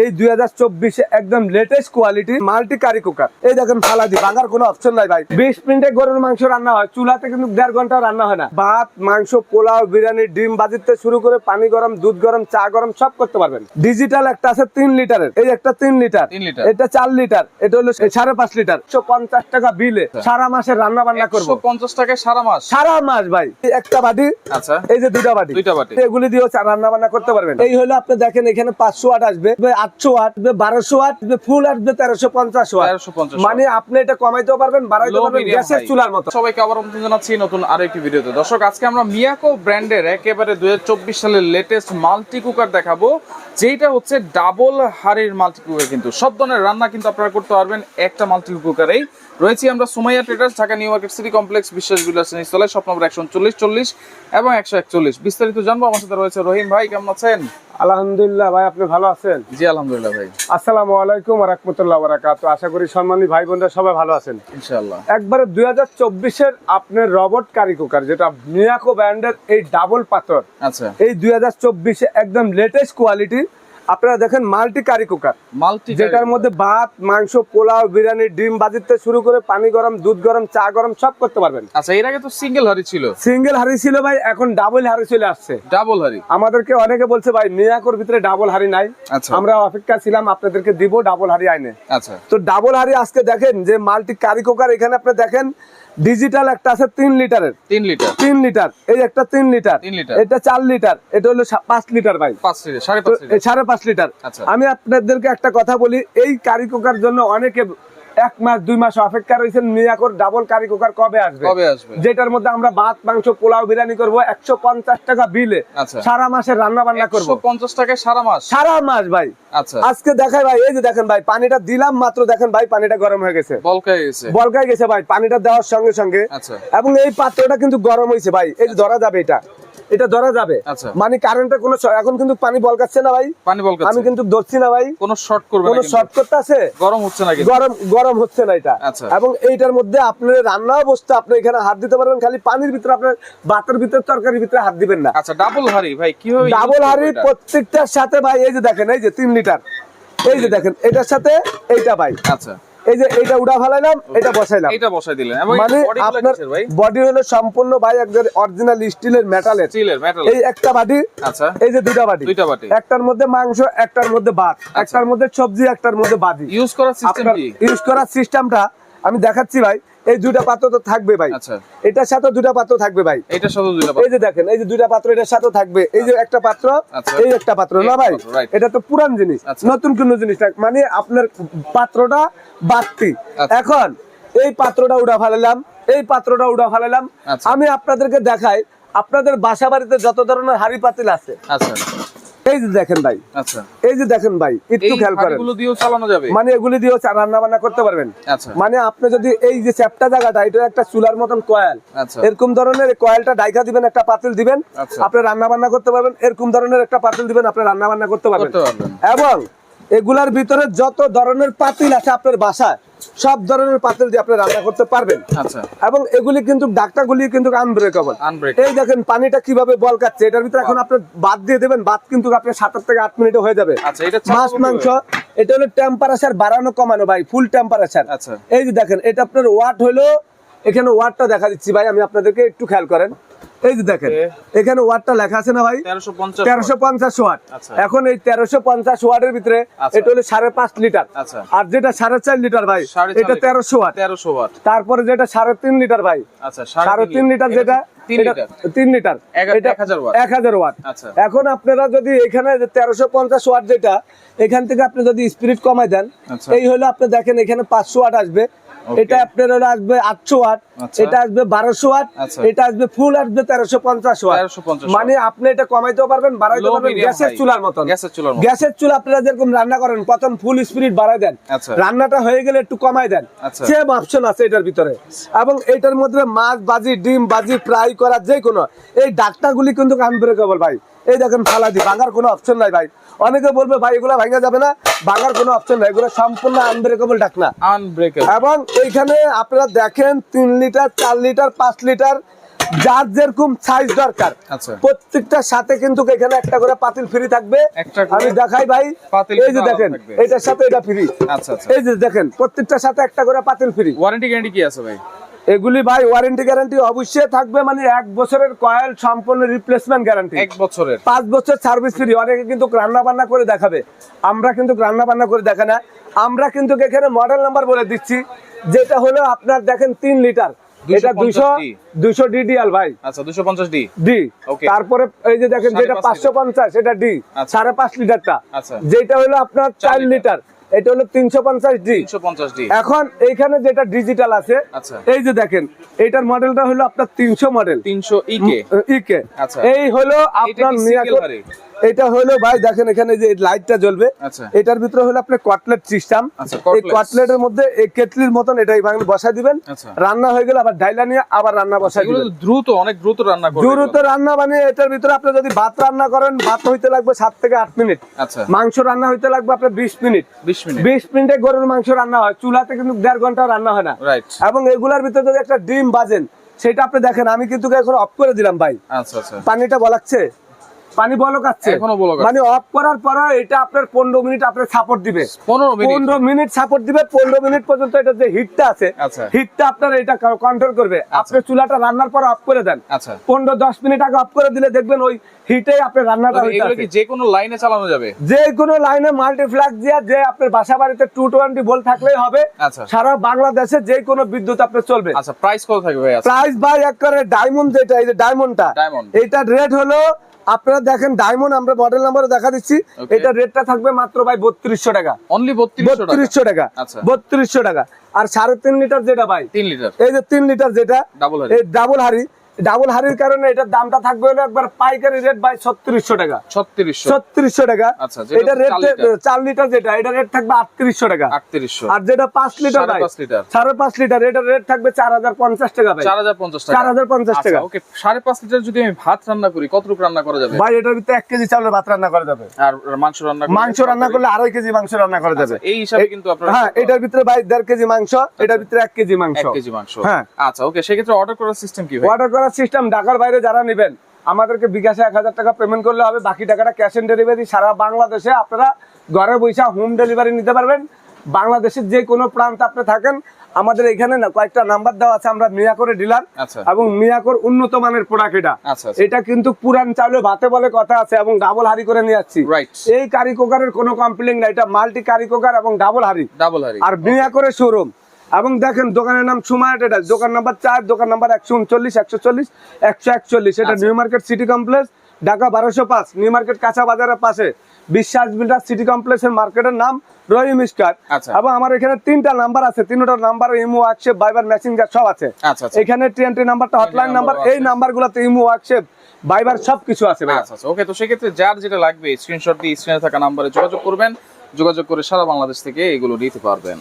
এই 2024 একদম latest quality multi curry cooker. এই দেখেন ফালাদি ভাঙার কোনো অপশন নাই ভাই। 20 মিনিটে গরুর মাংস রান্না হয়, চুলাতে কিন্তু 1.5 ঘন্টা রান্না হয় না। ভাত, মাংস, পোলাও, বিরিয়ানি, ডিম বাজিতে শুরু করে পানি গরম, দুধ গরম, চা গরম সব করতে পারবেন। ডিজিটাল একটা আছে 3 লিটারের, এই একটা 3 লিটার, এটা 4 লিটার, এটা হলো 5.5 লিটার। 150 টাকা বিলে সারা মাসের রান্না বান্না করবো। 150 টাকায় সারা মাস ভাই। একটা বাটি, আচ্ছা, এই যে দুইটা বাটি, এগুলি দিয়েও রান্না বান্না করতে পারবেন। এই হলো আপনি দেখেন এখানে 500 ওয়াট আসবে, 800 ওয়াট, 1200 ওয়াট, ফুল আসবে 1350 ওয়াট। মানে আপনি এটা কমাইতেও পারবেন, বাড়াইতে পারবেন, গ্যাসের চুলার মতো। সবাইকে আবার আমন্ত্রণ জানাচ্ছি নতুন আরেকটি ভিডিওতে। দর্শক, আজকে আমরা মিয়াকো ব্র্যান্ডের একেবারে 2024 সালের লেটেস্ট মাল্টি কুকার দেখাবো, যেটা হচ্ছে ডাবল হাড়ির মাল্টি কুকার। কিন্তু সব ধরনের রান্না কিন্তু আপনারা করতে পারবেন একটা মাল্টি কুকারেই। রয়েছি আমরা Sumaiya traders, Dhaka new market city complex, বিশ্বাস বিলাস নিচতলায়, শপ নম্বর 140 এবং 141। বিস্তারিত জানবো। আমার সাথে রয়েছে রহিম ভাই, কেমন আছেন? আলহামদুলিল্লাহ ভাই, আপনি ভালো আছেন? জি আলহামদুলিল্লাহ ভাই। আসসালামু আলাইকুম ওয়া রাহমাতুল্লাহি ওয়া বারাকাতুহু। আশা করি সম্মানিত ভাই বোনরা সবাই ভালো আছেন ইনশাআল্লাহ। একবারে 2024 এর আপনার রবট কারি কুকার, যেটা মিয়াকো ব্র্যান্ডের, এই ডাবল পাথর। আচ্ছা, এই 2024 একদম লেটেস্ট কোয়ালিটি। আপনারা দেখেন মাল্টি কারি কুকার, যেটার মধ্যে ভাত, মাংস, পোলাও, বিরিয়ানি, ডিম বাজিতে শুরু করে পানি গরম, দুধ গরম, চা গরম সব করতে পারবেন। আচ্ছা, এর আগে তো সিঙ্গেল হাড়ি ছিল। সিঙ্গেল হাড়ি ছিল ভাই, এখন ডাবল হাড়ি চলে আসছে। ডাবল হাড়ি আমাদেরকে অনেকে বলছে ভাই মিয়াকোর ভিতরে ডাবল হাড়ি নাই। আমরা অপেক্ষা ছিলাম, আপনাদেরকে দিব ডাবল হাড়ি আইনে। আচ্ছা, তো ডাবল হাড়ি আজকে দেখেন যে মাল্টি কারি কুকার। এখানে আপনি দেখেন ডিজিটাল একটা আছে 3 লিটারের, 3 লিটার, এই একটা 3 লিটার, এটা 4 লিটার, এটা হলো 5 লিটার ভাই, 5 লিটার, 5.5 লিটার। আমি আপনাদেরকে একটা কথা বলি, এই কারি কুকার জন্য অনেকে 1 মাস 2 মাস অপেক্ষা রয়েছেন মিয়াকোর ডাবল কারি কুকার কবে আসবে, যেটার মধ্যে আমরা ভাত, মাংস, পোলাও, বিরিয়ানি করবো 150 টাকা বিলে সারা মাসের রান্না বান্না করবো। 150 টাকায় সারা মাস ভাই। আচ্ছা, আজকে দেখাই ভাই, এই যে দেখেন ভাই, পানিটা দিলাম মাত্র, দেখেন ভাই পানিটা গরম হয়ে গেছে, বলকায় গেছে ভাই পানিটা দেওয়ার সঙ্গে সঙ্গে। এবং এই পাত্রটা কিন্তু গরম হয়েছে ভাই, এই যে ধরা যাবে, এটা ধরা যাবে। মানে কারেন্টের কোনো, এখন কিন্তু পানি বলকাচ্ছে না ভাই, আমি কিন্তু ধরছি না ভাই, কোনো শর্ট করতে আছে, গরম হচ্ছে না এটা। এবং এইটার মধ্যে আপনার রান্না অবস্থা, আপনি এখানে হাত দিতে পারবেন, খালি পানির ভিতরে, আপনার ভাতের ভিতরে, তরকারির ভিতরে হাত দিবেন না। আচ্ছা, ডাবল হাড়ি ভাই, কিভাবে ডাবল হাড়ি প্রত্যেকটার সাথে ভাই, এই যে দেখেন, এই যে 3 লিটার, এই যে দেখেন এটার সাথে এইটা ভাই। আচ্ছা, এই যে এইটা উড়া ফেলাইলাম, এটা বসাইলাম, এটা বসাই দিলেন। মানে আপনার বডি হলো সম্পূর্ণ ভাই একদম অরিজিনাল স্টিলের মেটালের। এই একটা বাটি, আচ্ছা, এই যে দুইটা বাটি, একটার মধ্যে মাংস, একটার মধ্যে ভাত, একটার মধ্যে সবজি, একটার মধ্যে ভাজি। ইউজ করার সিস্টেমটা আমি দেখাচ্ছি ভাই। এই দুইটা পাত্র তো থাকবে ভাই, এটার সাথে দুইটা পাত্র থাকবে ভাই, এই যে দেখেন, এই যে দুইটা পাত্র এটার সাথে থাকবে, এই যে একটা পাত্র, এই একটা পাত্র না ভাই, এটা তো পুরান জিনিস, নতুন কোন জিনিস না, মানে আপনার পাত্রটা বাড়তি। এখন এই পাত্রটা উড়া ফেলালাম, এই পাত্রটা উড়া ফেলালাম। আমি আপনাদেরকে দেখাই, আপনাদের বাসা বাড়িতে যত ধরনের হাড়ি পাতিল আছে, এই যে দেখেন ভাই, আচ্ছা, এই যে দেখেন ভাই, একটু খেয়াল করেন, মানে এগুলি দিয়েও রান্না বান্না করতে পারবেন। মানে আপনি যদি এই যে চ্যাপটা জায়গাটা, এটা একটা চুলার মতন কয়েল, এরকম ধরনের কয়েলটা ডাইকা দিবেন, একটা পাতিল দিবেন, আপনি রান্না বান্না করতে পারবেন। এরকম ধরনের একটা পাতিল দিবেন, আপনি রান্না বান্না করতে পারবেন। এবং এগুলার ভিতরে যত ধরনের পাতিল আছে আপনার বাসায়, সব ধরনের পাতিল দিয়ে আপনি রান্না করতে পারবেন। এবং এগুলি কিন্তু ডাক্তারগুলি কিন্তু আনব্রেকেবল। এই দেখেন পানিটা কিভাবে বলকাচ্ছে, এটার ভিতরে এখন আপনি ভাত দিয়ে দেবেন, ভাত কিন্তু আপনার 7 থেকে 8 মিনিটে হয়ে যাবে। মাছ, মাংস, এটা হলো টেম্পারেচার বাড়ানো কমানো ভাই, ফুল টেম্পারেচার। এই যে দেখেন, এটা আপনার ওয়াট হলো, এখানে ওয়াটটা দেখা দিচ্ছি ভাই, আমি আপনাদেরকে একটু খেয়াল করেন, এই যে দেখেন এখানে ওয়াটটা লেখা আছে না ভাই, 1350 ওয়াট। এখন এই 1350 ওয়াটের ভিতরে এটা হলো 5.5 লিটার, আর যেটা 4.5 লিটার ভাই, এটা 1300 ওয়াট। তারপরে যেটা 3.5 লিটার ভাই, 3.5 লিটার, যেটা 3 লিটার, এটা 1000 ওয়াট। এখন আপনারা যদি এখানে 1350 ওয়াট, যেটা এখান থেকে আপনি যদি স্পিরিট কমাই দেন, এই হলো আপনি দেখেন এখানে 500 ওয়াট আসবে, এটা আপনার হলো আসবে 800 ওয়াট, এটা আসবে 1200 ওয়াট, এটা আসবে ফুল আসবে 1350 ওয়াট। মানে আপনি এটা কমাইতেও পারবেন, বাড়াইতে পারবেন, গ্যাসের চুলার মতন। গ্যাসের চুলা আপনারা যেরকম রান্না করেন, প্রথম ফুল স্পিরিট বাড়াই দেন, রান্নাটা হয়ে গেলে একটু কমাই দেন, সেম অপশন আছে এটার ভিতরে। এবং এটার মধ্যে মাছ বাজি, ডিম বাজি, ফ্রাই করা, যে কোনো এই ডাক্তারগুলি কিন্তু আনব্রেকেবল ভাই। এই দেখেন ফালাদি ভাঙার কোনো অপশন নাই ভাই। অনেকে বলবে ভাই এগুলা ভাঙা যাবে না, ভাঙার কোনো অপশন নাই, এগুলো সম্পূর্ণ আনব্রেকেবল ডাকনা। এবং এইখানে আপনারা দেখেন 3 লিটার, 4 লিটার, 5 লিটার, যার যেরকম সাইজ দরকার আচ্ছা প্রত্যেকটার সাথে কিন্তু এখানে একটা করে পাতিল ফ্রি থাকবে। আমি দেখাই ভাই, এই যে দেখেন এটার সাথে এটা ফ্রি। আচ্ছা আচ্ছা, এই যে দেখেন প্রত্যেকটার সাথে একটা করে পাতিল ফ্রি। ওয়ারেন্টি গ্যারান্টি কি আছে ভাই? এগুলি ভাই ওয়ারেন্টি গ্যারান্টি অবশ্যই থাকবে, মানে 1 বছরের কয়েল সম্পূর্ণ রিপ্লেসমেন্ট গ্যারান্টি, 1 বছরের, 5 বছর সার্ভিস ফ্রি। অনেকে কিন্তু রান্না বান্না করে দেখাবে, আমরা কিন্তু রান্না বান্না করে দেখা না, আমরা কিন্তু এখানে মডেল নাম্বার বলে দিচ্ছি, যেটা হলো আপনার দেখেন 3 লিটার, এটা 200 ডিডিএল ভাই। আচ্ছা 250 ডি ডি। তারপরে এই যে দেখেন যেটা 550 এটা ডি, 5.5 লিটারটা। আচ্ছা যেটা হলো আপনার 4 লিটার, এটা হলো 350 ডি। 350 ডি। এখন এইখানে যেটা ডিজিটাল আছে, আচ্ছা এই যে দেখেন এইটার মডেলটা হলো আপনার 300 মডেল, 300 ইকে ইকে। আচ্ছা এই হলো আপনার মিয়াকো, এটা হলো ভাই দেখেন এখানে যে লাইটটা জ্বলবে, আচ্ছা এটার ভিতরে হলো আপনার কটলেট সিস্টেম। আচ্ছা এই কটলেটের মধ্যে এই কেটলির মতন এটাই ভাঙে বসাই দিবেন, আচ্ছা রান্না হয়ে গেলে আবার ডাইলা নিয়ে আবার রান্না বসাই এগুলো দিবেন। দ্রুত, অনেক দ্রুত রান্না করবে, দ্রুত রান্না, মানে এটার ভিতরে আপনি যদি ভাত রান্না করেন, ভাত হইতে লাগবে 7 থেকে 8 মিনিট। আচ্ছা মাংস রান্না হইতে লাগবে আপনার 20 মিনিট। 20 মিনিট 20 মিনিটে গরুর মাংস রান্না হয়, চুলাতে কিন্তু 1.5 ঘন্টা রান্না হয় না। রাইট। এবং এগুলার ভিতরে যদি একটা ডিম বাজেন, সেটা আপনি দেখেন, আমি কিন্তু এখন অফ করে দিলাম ভাই। আচ্ছা আচ্ছা, পানিটা বলাচ্ছে, পানি বলকাচ্ছে, এখনো বলক, মানে অফ করার পরে এটা আপনার 15 মিনিট আপনার সাপোর্ট দিবে, 15 মিনিট সাপোর্ট দিবে। 15 মিনিট পর্যন্ত এটা যে হিটটা আছে, আচ্ছা হিটটা আপনার এটা কন্ট্রোল করবে। আপনি চুলাটা রান্নার পর অফ করে দেন, আচ্ছা 15-10 মিনিট আগে অফ করে দিলে দেখবেন ওই হিটে আপনার রান্নাটা হইতে এগুলো আছে। কি যে কোনো লাইনে চালানো যাবে? যে কোনো লাইনে মাল্টিফ্ল্যাক্স দিয়ে, যে আপনার বাসা বাড়িতে 220 ভোল্ট থাকলেই হবে। আচ্ছা সারা বাংলাদেশে যে কোনো বিদ্যুৎ আপনার চলবে। আচ্ছা প্রাইস কত থাকবে ভাই? প্রাইস ভাই একবারে ডায়মন্ড, যেটা এই যে ডায়মন্ডটা, ডায়মন্ড, এইটার রেট হলো আপনারা দেখেন ডায়মন্ড, আমরা মডেল নাম্বারে দেখা দিচ্ছি, এটা রেটটা থাকবে মাত্র ভাই 3200 টাকা, অনলি 3200 টাকা। আচ্ছা 3200 টাকা। আর 3.5 লিটার যেটা ভাই, 3 লিটার, এই যে 3 লিটার যেটা ডাবল হাড়ি, এই ডাবল হাড়ি, ডাবল হাড়ির কারণে এটার দামটা থাকবে হলো একবার পাইকারি রেট ভাই 3600 টাকা, 3600 টাকা। আচ্ছা এটা রেট 4 লিটার যেটা, এটা রেট থাকবে 3800 টাকা, 3800। আর যেটা 5 লিটার ভাই, 5.5 লিটার, এটা রেট থাকবে 4050 টাকা ভাই, 4050 টাকা, 4050 টাকা। ওকে 5.5 লিটার যদি আমি ভাত রান্না করি, কতটুকু রান্না করা যাবে ভাই? এটার ভিতরে 1 কেজি চাউলের ভাত রান্না করা যাবে, আর মাংস রান্না করলে 2.5 কেজি মাংস রান্না করা যাবে। এই হিসাবে কিন্তু আপনারা, হ্যাঁ, এটার ভিতরে ভাই 1.5 কেজি মাংস, এটার ভিতরে 1 কেজি মাংস, 1 কেজি মাংস। হ্যাঁ আচ্ছা ওকে, সেক্ষেত্রে অর্ডার করার সিস্টেম কি ভাই? অর্ডার করার সিস্টেম, ঢাকার বাইরে যারা নেবেন আমাদেরকে বিকাশে 1000 টাকা পেমেন্ট করলে হবে, বাকি টাকাটা ক্যাশ অন ডেলিভারি। সারা বাংলাদেশে আপনারা ঘরে বসে হোম ডেলিভারি নিতে পারবেন। বাংলাদেশের যে কোনো প্রান্তে আপনি থাকেন, আমাদের এখানে না কয়েকটা নাম্বার দেওয়া আছে, আমরা মিয়াকোর ডিলার, এবং মিয়াকোর উন্নত মানের প্রোডাক্ট এটা। এটা কিন্তু পুরান চাউলে ভাতে বলে কথা আছে, এবং ডাবল হাড়ি করে নিয়ে যাচ্ছি। এই কারি কুকারের কোনো কমপ্লেইন নাই, এটা মাল্টি কারি কুকার এবং ডাবল হাড়ি, আর মিয়াকোরের শোরুম। এবং দেখেন দোকানের নাম সুমায়া ট্রেডার্স, দোকান নাম্বার 4, দোকান নাম্বার 139, 140, 141। এটা new market city complex, Dhaka 1205, new market কাঁচা বাজারের পাশে, বিশ্বাস বিল্ডার সিটি কমপ্লেক্সের মার্কেটের নাম রহিম স্টার। এবং আমার এখানে 3টা নাম্বার আছে, 3টা নাম্বার ইমো, হোয়াটসঅ্যাপ, ভাইবার, মেসেঞ্জার সব আছে। এখানে টিএনটি নাম্বারটা হটলাইন নাম্বার, এই নাম্বারগুলোতে ইমো, হোয়াটসঅ্যাপ, ভাইবার সবকিছু আছে ভাই। আচ্ছা ওকে, তো সেক্ষেত্রে যার যেটা লাগবে স্ক্রিনশট দিয়ে স্ক্রিনে থাকা নাম্বারে যোগাযোগ করবেন, যোগাযোগ করে সারা বাংলাদেশ থেকে এগুলো নিতে পারবেন।